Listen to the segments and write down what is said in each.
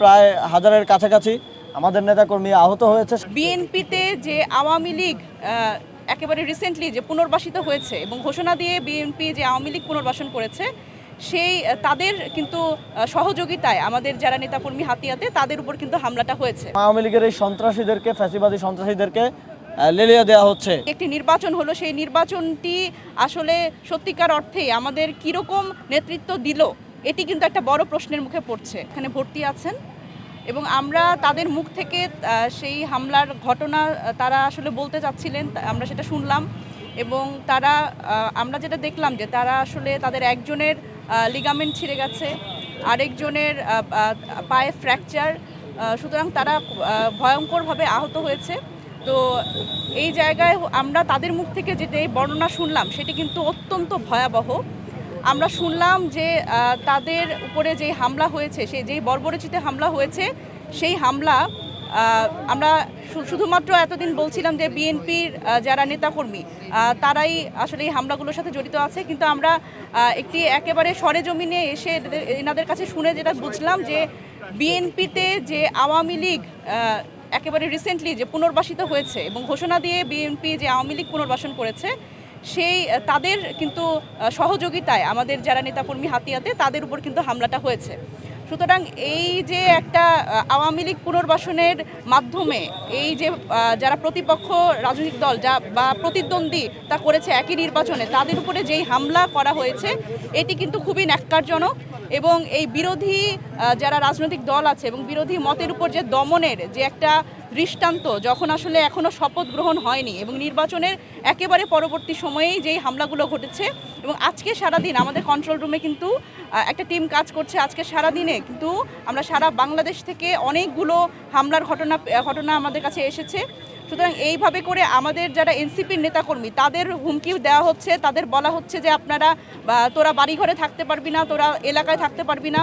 প্রায় হাজারের কাছাকাছি আমাদের নেতাকর্মী আহত হয়েছে। বিএনপিতে যে আওয়ামী লীগ একেবারে রিসেন্টলি যে পুনর্বাসিত হয়েছে এবং ঘোষণা দিয়ে বিএনপি যে আওয়ামী লীগ পুনর্বাসন করেছে সেই তাদের কিন্তু সহযোগিতায় আমাদের যারা নেতাকর্মী হাতিয়াতে তাদের উপর কিন্তু হামলাটা হয়েছে। আওয়ামী লীগের এই সন্ত্রাসীদেরকে, ফ্যাসিবাদী সন্ত্রাসীদেরকে লেলিয়ে দেওয়া হচ্ছে। একটি নির্বাচন হলো, সেই নির্বাচনটি আসলে সত্যিকার অর্থেই আমাদের কীরকম নেতৃত্ব দিল এটি কিন্তু একটা বড় প্রশ্নের মুখে পড়ছে। এখানে ভর্তি আছেন এবং আমরা তাদের মুখ থেকে সেই হামলার ঘটনা তারা আসলে বলতে চাচ্ছিলেন, আমরা সেটা শুনলাম এবং তারা আমরা যেটা দেখলাম যে তারা আসলে তাদের একজনের লিগামেন্ট ছিঁড়ে গেছে, আরেকজনের পায়ে ফ্র্যাকচার, সুতরাং তারা ভয়ঙ্করভাবে আহত হয়েছে। তো এই জায়গায় আমরা তাদের মুখ থেকে যেটা বর্ণনা শুনলাম সেটি কিন্তু অত্যন্ত ভয়াবহ। আমরা শুনলাম যে তাদের উপরে যেই হামলা হয়েছে, সেই যেই বর্বরচিত হামলা হয়েছে সেই হামলা আমরা শুধুমাত্র এতদিন বলছিলাম যে বিএনপির যারা নেতাকর্মী তারাই আসলে এই হামলাগুলোর সাথে জড়িত আছে, কিন্তু আমরা একটি একেবারে সরেজমিনে এসে এনাদের কাছে শুনে যেটা বুঝলাম যে বিএনপিতে যে আওয়ামী লীগ একেবারে রিসেন্টলি যে পুনর্বাসিত হয়েছে এবং ঘোষণা দিয়ে বিএনপি যে আওয়ামী লীগ পুনর্বাসন করেছে সেই তাদের কিন্তু সহযোগিতায় আমাদের যারা নেতাকর্মী হাতিয়াতে তাদের উপর কিন্তু হামলাটা হয়েছে। সুতরাং এই যে একটা আওয়ামী লীগ পুনর্বাসনের মাধ্যমে এই যে যারা প্রতিপক্ষ রাজনৈতিক দল যা বা প্রতিদ্বন্দ্বী তা করেছে একই নির্বাচনে, তাদের উপরে যেই হামলা করা হয়েছে এটি কিন্তু খুবই ন্যাক্কারজনক এবং এই বিরোধী যারা রাজনৈতিক দল আছে এবং বিরোধী মতের উপর যে দমনের যে একটা দৃষ্টান্ত, যখন আসলে এখনও শপথ গ্রহণ হয়নি এবং নির্বাচনের একেবারে পরবর্তী সময়েই যেই হামলাগুলো ঘটেছে এবং আজকে সারাদিন আমাদের কন্ট্রোল রুমে কিন্তু একটা টিম কাজ করছে। আজকে সারাদিনে কিন্তু আমরা সারা বাংলাদেশ থেকে অনেকগুলো হামলার ঘটনা আমাদের কাছে এসেছে। সুতরাং এইভাবে করে আমাদের যারা এনসিপির নেতাকর্মী তাদের হুমকি দেওয়া হচ্ছে, তাদের বলা হচ্ছে যে আপনারা তোরা বাড়িঘরে থাকতে পারবি না, তোরা এলাকায় থাকতে পারবি না।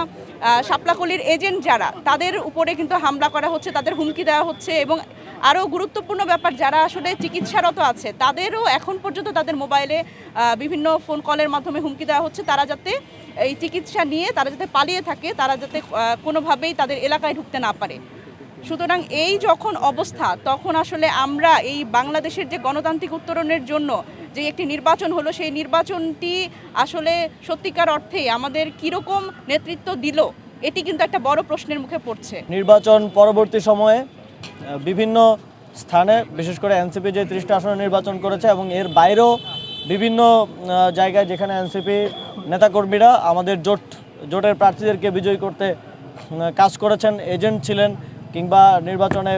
শাপলাকলির এজেন্ট যারা তাদের উপরে কিন্তু হামলা করা হচ্ছে, তাদের হুমকি দেওয়া হচ্ছে এবং আরও গুরুত্বপূর্ণ ব্যাপার যারা আসলে চিকিৎসারত আছে তাদেরও এখন পর্যন্ত তাদের মোবাইলে বিভিন্ন ফোন কলের মাধ্যমে হুমকি দেওয়া হচ্ছে তারা যাতে এই চিকিৎসা নিয়ে তারা যাতে পালিয়ে থাকে, তারা যাতে কোনোভাবেই তাদের এলাকায় ঢুকতে না পারে। সুতরাং এই যখন অবস্থা তখন আসলে আমরা এই বাংলাদেশের যে গণতান্ত্রিক উত্তরণের জন্য যে একটি নির্বাচন হলো সেই নির্বাচনটি আসলে সত্যিকার অর্থেই আমাদের কীরকম নেতৃত্ব দিল এটি কিন্তু একটা বড় প্রশ্নের মুখে পড়ছে। নির্বাচন পরবর্তী সময়ে বিভিন্ন স্থানে, বিশেষ করে এনসিপি যে 30টা আসনে নির্বাচন করেছে এবং এর বাইরেও বিভিন্ন জায়গায় যেখানে এনসিপি নেতাকর্মীরা আমাদের জোটের প্রার্থীদেরকে বিজয়ী করতে কাজ করেছেন, এজেন্ট ছিলেন কিংবা নির্বাচনে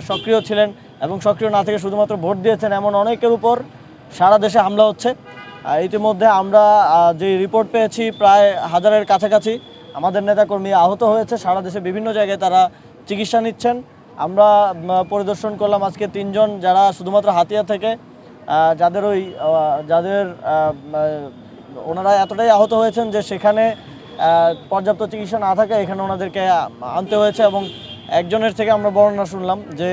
সক্রিয় ছিলেন এবং সক্রিয় না থেকে শুধুমাত্র ভোট দিয়েছেন, এমন অনেকের উপর সারা দেশে হামলা হচ্ছে। ইতিমধ্যে আমরা যে রিপোর্ট পেয়েছি প্রায় হাজারের কাছাকাছি আমাদের নেতাকর্মী আহত হয়েছে। সারা দেশে বিভিন্ন জায়গায় তারা চিকিৎসা নিচ্ছেন। আমরা পরিদর্শন করলাম আজকে 3 জন যারা শুধুমাত্র হাতিয়া থেকে যাদের ওনারা এতটাই আহত হয়েছেন যে সেখানে পর্যাপ্ত চিকিৎসা না থাকে এখানে ওনাদেরকে আনতে হয়েছে এবং একজনের থেকে আমরা বর্ণনা শুনলাম যে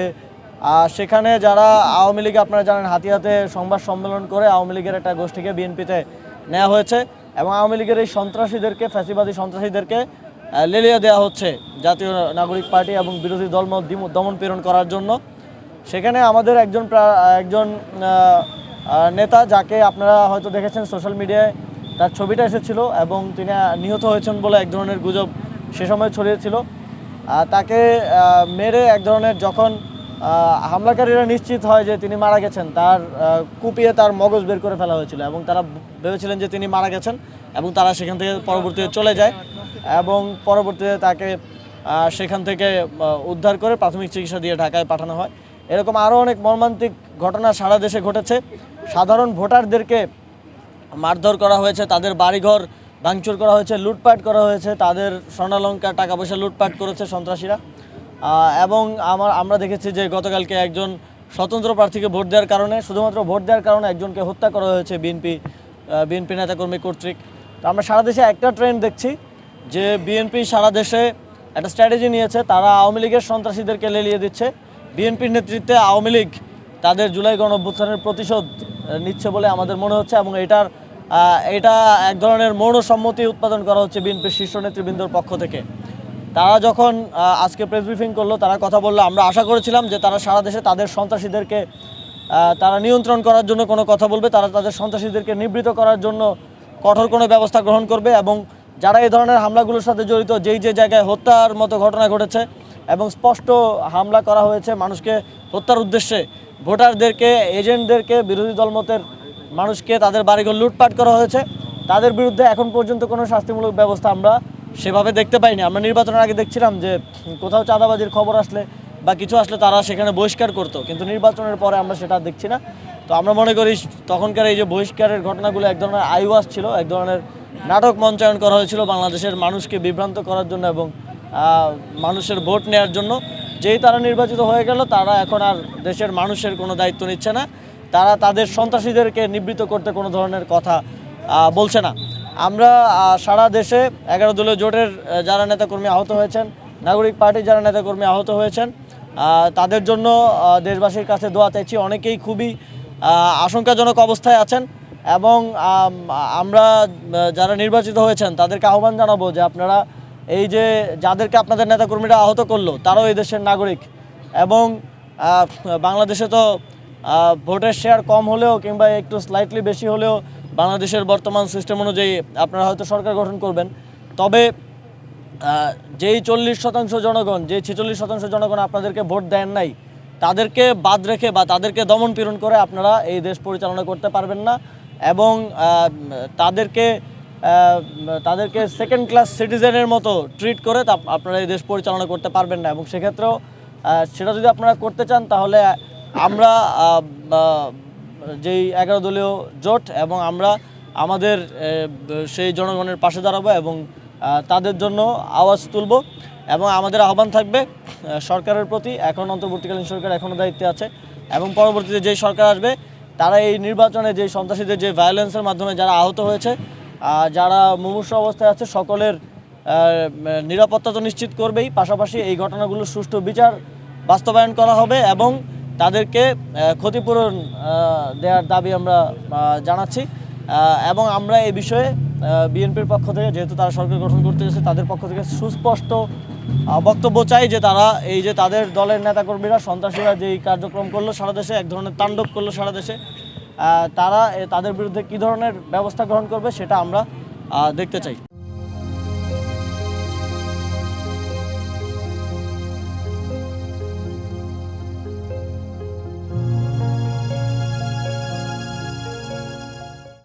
সেখানে যারা আওয়ামী লীগ, আপনারা জানেন হাতিয়াতে সংবাদ সম্মেলন করে আওয়ামী লীগের একটা গোষ্ঠীকে বিএনপিতে নেওয়া হয়েছে এবং আওয়ামী লীগের এই সন্ত্রাসীদেরকে, ফ্যাসিবাদী সন্ত্রাসীদেরকে লেলিয়ে দেওয়া হচ্ছে জাতীয় নাগরিক পার্টি এবং বিরোধী দলমত দমন পীড়ন করার জন্য। সেখানে আমাদের একজন নেতা, যাকে আপনারা হয়তো দেখেছেন সোশ্যাল মিডিয়ায়, তার ছবিটা এসেছিল এবং তিনি নিহত হয়েছেন বলে এক ধরনের গুজব সে সময় ছড়িয়েছিল। তাকে মেরে এক ধরনের, যখন হামলাকারীরা নিশ্চিত হয় যে তিনি মারা গেছেন, তার কুপিয়ে তার মগজ বের করে ফেলা হয়েছিল এবং তারা ভেবেছিলেন যে তিনি মারা গেছেন এবং তারা সেখান থেকে পরবর্তীতে চলে যায় এবং পরবর্তীতে তাকে সেখান থেকে উদ্ধার করে প্রাথমিক চিকিৎসা দিয়ে ঢাকায় পাঠানো হয়। এরকম আরও অনেক মর্মান্তিক ঘটনা সারা দেশে ঘটেছে। সাধারণ ভোটারদেরকে মারধর করা হয়েছে, তাদের বাড়িঘর ভাঙচুর করা হয়েছে, লুটপাট করা হয়েছে, তাদের স্বর্ণালংকার, টাকা পয়সা লুটপাট করেছে সন্ত্রাসীরা। এবং আমরা দেখেছি যে গতকালকে একজন স্বতন্ত্র প্রার্থীকে ভোট দেওয়ার কারণে, শুধুমাত্র ভোট দেওয়ার কারণে একজনকে হত্যা করা হয়েছে বিএনপি নেতাকর্মী কর্তৃক। তো আমরা সারা দেশে একটা ট্রেন্ড দেখছি যে বিএনপি সারা দেশে একটা স্ট্র্যাটেজি নিয়েছে, তারা আওয়ামী লীগের সন্ত্রাসীদেরকে লেলিয়ে দিচ্ছে। বিএনপির নেতৃত্বে আওয়ামী লীগ তাদের জুলাই গণঅভ্যুত্থানের প্রতিশোধ নিচ্ছে বলে আমাদের মনে হচ্ছে এবং এটা এক ধরনের মৌন সম্মতি উৎপাদন করা হচ্ছে বিএনপির শীর্ষ নেতৃবৃন্দর পক্ষ থেকে। তারা যখন আজকে প্রেস ব্রিফিং করলো, তারা কথা বললো, আমরা আশা করেছিলাম যে তারা সারা দেশে তাদের সন্ত্রাসীদেরকে তারা নিয়ন্ত্রণ করার জন্য কোনো কথা বলবে, তারা তাদের সন্ত্রাসীদেরকে নিবৃত করার জন্য কঠোর কোনো ব্যবস্থা গ্রহণ করবে এবং যারা এই ধরনের হামলাগুলোর সাথে জড়িত, যেই যে জায়গায় হত্যার মতো ঘটনা ঘটেছে এবং স্পষ্ট হামলা করা হয়েছে মানুষকে হত্যার উদ্দেশ্যে, ভোটারদেরকে, এজেন্টদেরকে, বিরোধী দলমতের মানুষকে তাদের বাড়িঘর লুটপাট করা হয়েছে, তাদের বিরুদ্ধে এখন পর্যন্ত কোনো শাস্তিমূলক ব্যবস্থা আমরা সেভাবে দেখতে পাইনি। আমরা নির্বাচনের আগে দেখছিলাম যে কোথাও চাঁদাবাজির খবর আসলে বা কিছু আসলে তারা সেখানে বহিষ্কার করতো, কিন্তু নির্বাচনের পরে আমরা সেটা দেখছি না। তো আমরা মনে করি তখনকার এই যে বহিষ্কারের ঘটনাগুলো এক ধরনের আইওয়াস ছিল, এক ধরনের নাটক মঞ্চায়ন করা হয়েছিল বাংলাদেশের মানুষকে বিভ্রান্ত করার জন্য এবং মানুষের ভোট নেওয়ার জন্য। যেই তারা নির্বাচিত হয়ে গেল, তারা এখন আর দেশের মানুষের কোনো দায়িত্ব নিচ্ছে না, তারা তাদের সন্ত্রাসীদেরকে নিবৃত করতে কোনো ধরনের কথা বলছে না। আমরা সারা দেশে 11 দলীয় জোটের যারা নেতাকর্মী আহত হয়েছেন, নাগরিক পার্টির যারা নেতাকর্মী আহত হয়েছেন, তাদের জন্য দেশবাসীর কাছে দোয়া চাইছি। অনেকেই খুবই আশঙ্কাজনক অবস্থায় আছেন এবং আমরা যারা নির্বাচিত হয়েছেন তাদেরকে আহ্বান জানাবো যে আপনারা এই যে যাদেরকে আপনাদের নেতাকর্মীরা আহত করলো, তারাও এই দেশের নাগরিক এবং বাংলাদেশে তো ভোটের শেয়ার কম হলেও কিংবা একটু স্লাইটলি বেশি হলেও বাংলাদেশের বর্তমান সিস্টেম অনুযায়ী আপনারা হয়তো সরকার গঠন করবেন, তবে যেই 40% জনগণ, যেই 46% জনগণ আপনাদেরকে ভোট দেন নাই, তাদেরকে বাদ রেখে বা তাদেরকে দমন পীড়ন করে আপনারা এই দেশ পরিচালনা করতে পারবেন না এবং তাদেরকে সেকেন্ড ক্লাস সিটিজেনের মতো ট্রিট করে আপনারা এই দেশ পরিচালনা করতে পারবেন না। এবং সেক্ষেত্রেও সেটা যদি আপনারা করতে চান, তাহলে আমরা যেই 11 দলীয় জোট এবং আমরা আমাদের সেই জনগণের পাশে দাঁড়াবো এবং তাদের জন্য আওয়াজ তুলব এবং আমাদের আহ্বান থাকবে সরকারের প্রতি। এখন অন্তর্বর্তীকালীন সরকার এখনও দায়িত্বে আছে এবং পরবর্তীতে যেই সরকার আসবে, তারা এই নির্বাচনে যে সন্ত্রাসীদের যে ভায়োলেন্সের মাধ্যমে যারা আহত হয়েছে, যারা মুমূর্ষু অবস্থায় আছে, সকলের নিরাপত্তা তো নিশ্চিত করবেই, পাশাপাশি এই ঘটনাগুলোর সুষ্ঠু বিচার বাস্তবায়ন করা হবে এবং তাদেরকে ক্ষতিপূরণ দেওয়ার দাবি আমরা জানাচ্ছি। এবং আমরা এই বিষয়ে বিএনপির পক্ষ থেকে, যেহেতু তারা সরকার গঠন করতে যাচ্ছে, তাদের পক্ষ থেকে সুস্পষ্ট বক্তব্য চাই যে তারা এই যে তাদের দলের নেতাকর্মীরা, সন্ত্রাসীরা যেই কার্যক্রম করলো সারা দেশে, এক ধরনের তাণ্ডব করলো সারা দেশে, তারা তাদের বিরুদ্ধে কী ধরনের ব্যবস্থা গ্রহণ করবে সেটা আমরা দেখতে চাই।